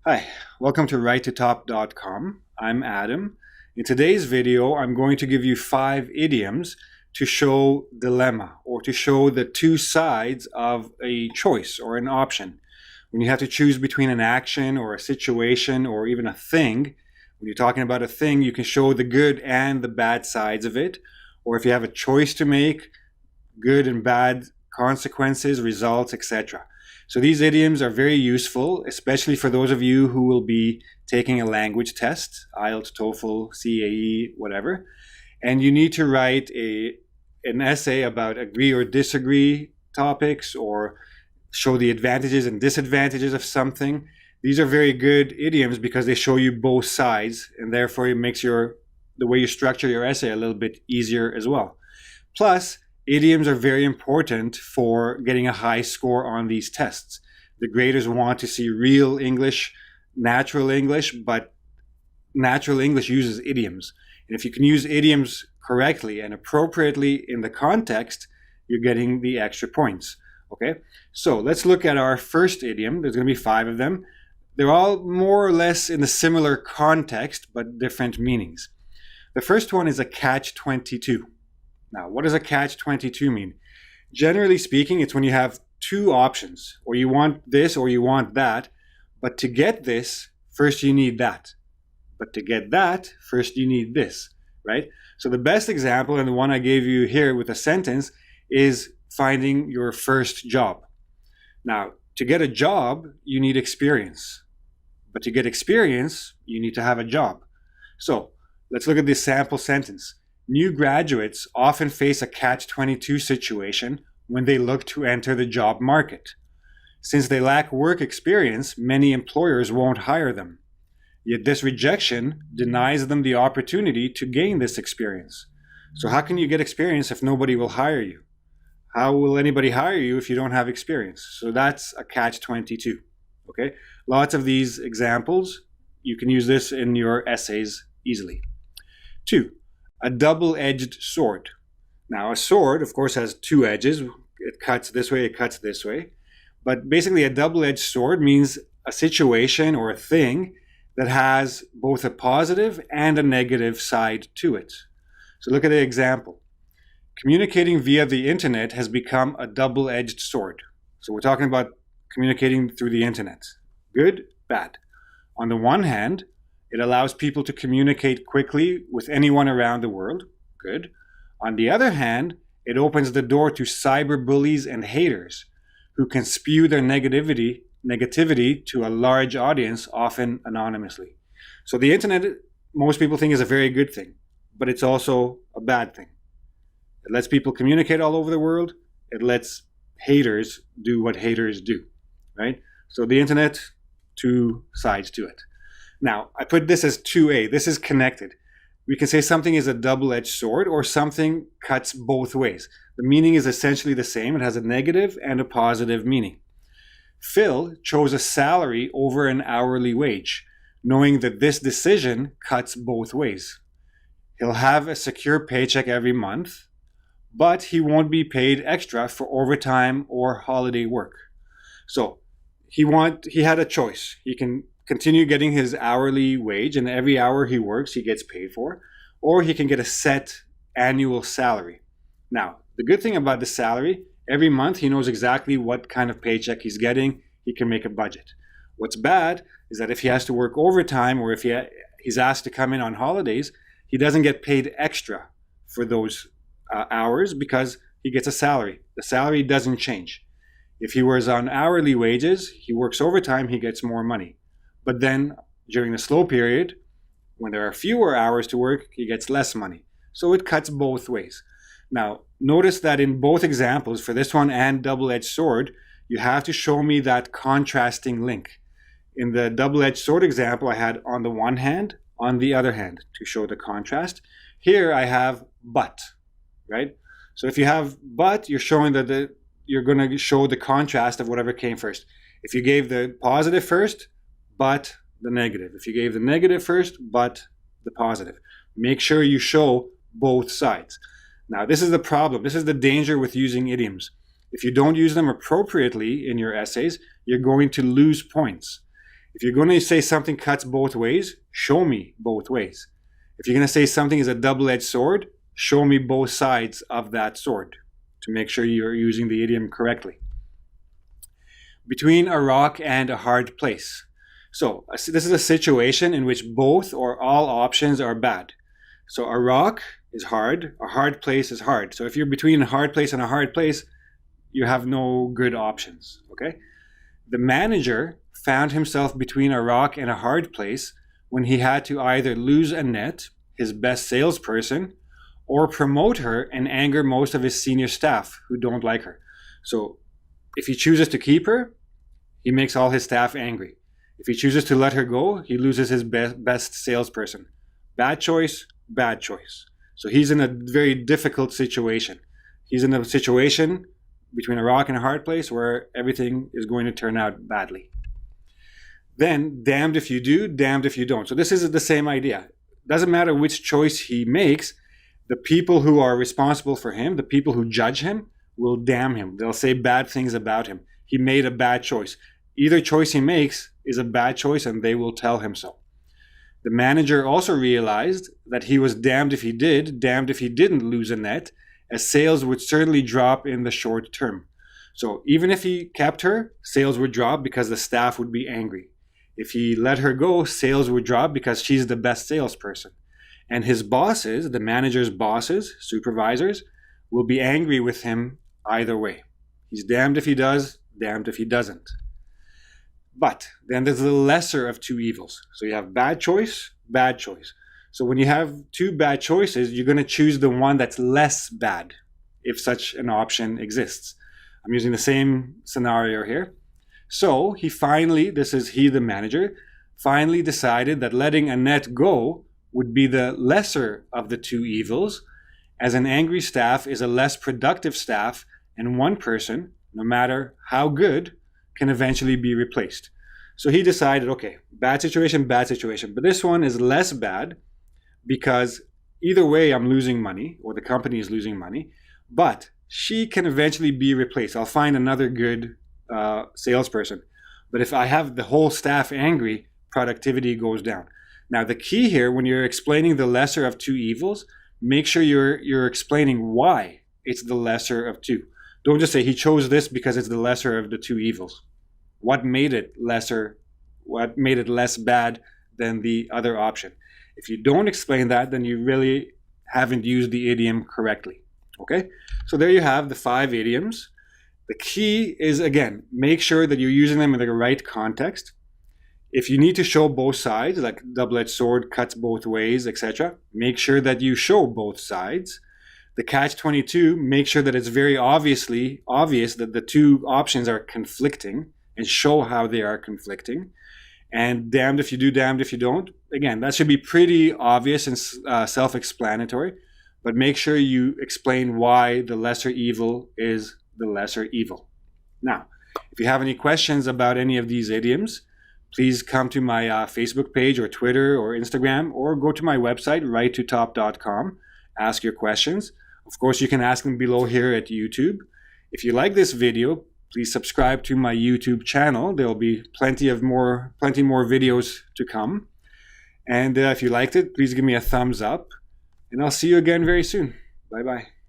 Hi, welcome to writetotop.com. I'm Adam. In today's video, I'm going to give you 5 idioms to show dilemma or to show the two sides of a choice or an option. When you have to choose between an action or a situation or even a thing, when you're talking about a thing, you can show the good and the bad sides of it. Or if you have a choice to make, good and bad consequences, results, etc. So these idioms are very useful, especially for those of you who will be taking a language test, IELTS, TOEFL, CAE, whatever, and you need to write an essay about agree or disagree topics or show the advantages and disadvantages of something. These are very good idioms because they show you both sides, and therefore it makes the way you structure your essay a little bit easier as well. Plus, idioms are very important for getting a high score on these tests. The graders want to see real English, natural English, but natural English uses idioms. And if you can use idioms correctly and appropriately in the context, you're getting the extra points. Okay, so let's look at our first idiom. There's going to be 5 of them. They're all more or less in a similar context, but different meanings. The first one is a catch-22. Now, what does a catch-22 mean? Generally speaking, it's when you have 2 options, or you want this or you want that, but to get this, first you need that. But to get that, first you need this, right? So the best example, and the one I gave you here with a sentence, is finding your first job. Now, to get a job, you need experience. But to get experience, you need to have a job. So let's look at this sample sentence. New graduates often face a catch-22 situation when they look to enter the job market. Since they lack work experience, many employers won't hire them. Yet this rejection denies them the opportunity to gain this experience. So how can you get experience if nobody will hire you? How will anybody hire you if you don't have experience? So that's a catch-22. Okay? Lots of these examples. You can use this in your essays easily. 2. A double-edged sword. Now, a sword, of course, has 2 edges. It cuts this way, it cuts this way. But basically, a double-edged sword means a situation or a thing that has both a positive and a negative side to it. So look at the example. Communicating via the internet has become a double-edged sword. So we're talking about communicating through the internet. Good, bad. On the one hand, it allows people to communicate quickly with anyone around the world. Good. On the other hand, it opens the door to cyberbullies and haters who can spew their negativity to a large audience, often anonymously. So the internet, most people think, is a very good thing, but it's also a bad thing. It lets people communicate all over the world. It lets haters do what haters do, right? So the internet, 2 sides to it. Now, I put this as 2A. This is connected. We can say something is a double-edged sword or something cuts both ways. The meaning is essentially the same. It has a negative and a positive meaning. Phil chose a salary over an hourly wage, knowing that this decision cuts both ways. He'll have a secure paycheck every month, but he won't be paid extra for overtime or holiday work. So he had a choice. He can continue getting his hourly wage, and every hour he works, he gets paid for, or he can get a set annual salary. Now, the good thing about the salary, every month he knows exactly what kind of paycheck he's getting. He can make a budget. What's bad is that if he has to work overtime or if he's asked to come in on holidays, he doesn't get paid extra for those hours because he gets a salary. The salary doesn't change. If he was on hourly wages, he works overtime, he gets more money. But then during the slow period, when there are fewer hours to work, he gets less money. So it cuts both ways. Now, notice that in both examples, for this one and double-edged sword, you have to show me that contrasting link. In the double-edged sword example, I had on the one hand, on the other hand, to show the contrast. Here I have but, right? So if you have but, you're showing that you're going to show the contrast of whatever came first. If you gave the positive first, but the negative. If you gave the negative first, but the positive. Make sure you show both sides. Now, this is the problem. This is the danger with using idioms. If you don't use them appropriately in your essays, you're going to lose points. If you're going to say something cuts both ways, show me both ways. If you're going to say something is a double-edged sword, show me both sides of that sword to make sure you're using the idiom correctly. Between a rock and a hard place. So this is a situation in which both or all options are bad. So a rock is hard, a hard place is hard. So if you're between a hard place and a hard place, you have no good options, okay? The manager found himself between a rock and a hard place when he had to either lose Annette, his best salesperson, or promote her and anger most of his senior staff who don't like her. So if he chooses to keep her, he makes all his staff angry. If he chooses to let her go, he loses his best salesperson. Bad choice, bad choice. So he's in a very difficult situation. He's in a situation between a rock and a hard place where everything is going to turn out badly. Then, damned if you do, damned if you don't. So this is the same idea. Doesn't matter which choice he makes, the people who are responsible for him, the people who judge him, will damn him. They'll say bad things about him. He made a bad choice. Either choice he makes is a bad choice, and they will tell him so. The manager also realized that he was damned if he did, damned if he didn't lose Annette, as sales would certainly drop in the short term. So even if he kept her, sales would drop because the staff would be angry. If he let her go, sales would drop because she's the best salesperson. And his bosses, the manager's bosses, supervisors, will be angry with him either way. He's damned if he does, damned if he doesn't. But then there's the lesser of two evils. So you have bad choice, bad choice. So when you have two bad choices, you're going to choose the one that's less bad, if such an option exists. I'm using the same scenario here. So he finally, this is he, the manager, finally decided that letting Annette go would be the lesser of the two evils, as an angry staff is a less productive staff, and one person, no matter how good, can eventually be replaced. So he decided, okay, bad situation, but this one is less bad because either way I'm losing money, or the company is losing money, but she can eventually be replaced. I'll find another good salesperson. But if I have the whole staff angry, productivity goes down. Now the key here, when you're explaining the lesser of two evils, make sure you're explaining why it's the lesser of two. Don't just say he chose this because it's the lesser of the two evils. What made it lesser? What made it less bad than the other option? If you don't explain that, then you really haven't used the idiom correctly. Okay? So there you have the 5 idioms. The key is, again, make sure that you're using them in the right context. If you need to show both sides, like double-edged sword cuts both ways, etc., make sure that you show both sides. The catch-22, make sure that it's very obvious that the two options are conflicting, and show how they are conflicting. And damned if you do, damned if you don't. Again, that should be pretty obvious and self-explanatory, but make sure you explain why the lesser evil is the lesser evil. Now, if you have any questions about any of these idioms, please come to my Facebook page or Twitter or Instagram, or go to my website, writetotop.com, ask your questions. Of course, you can ask them below here at YouTube. If you like this video, please subscribe to my YouTube channel. There'll be plenty more videos to come. And if you liked it, please give me a thumbs up. And I'll see you again very soon. Bye-bye.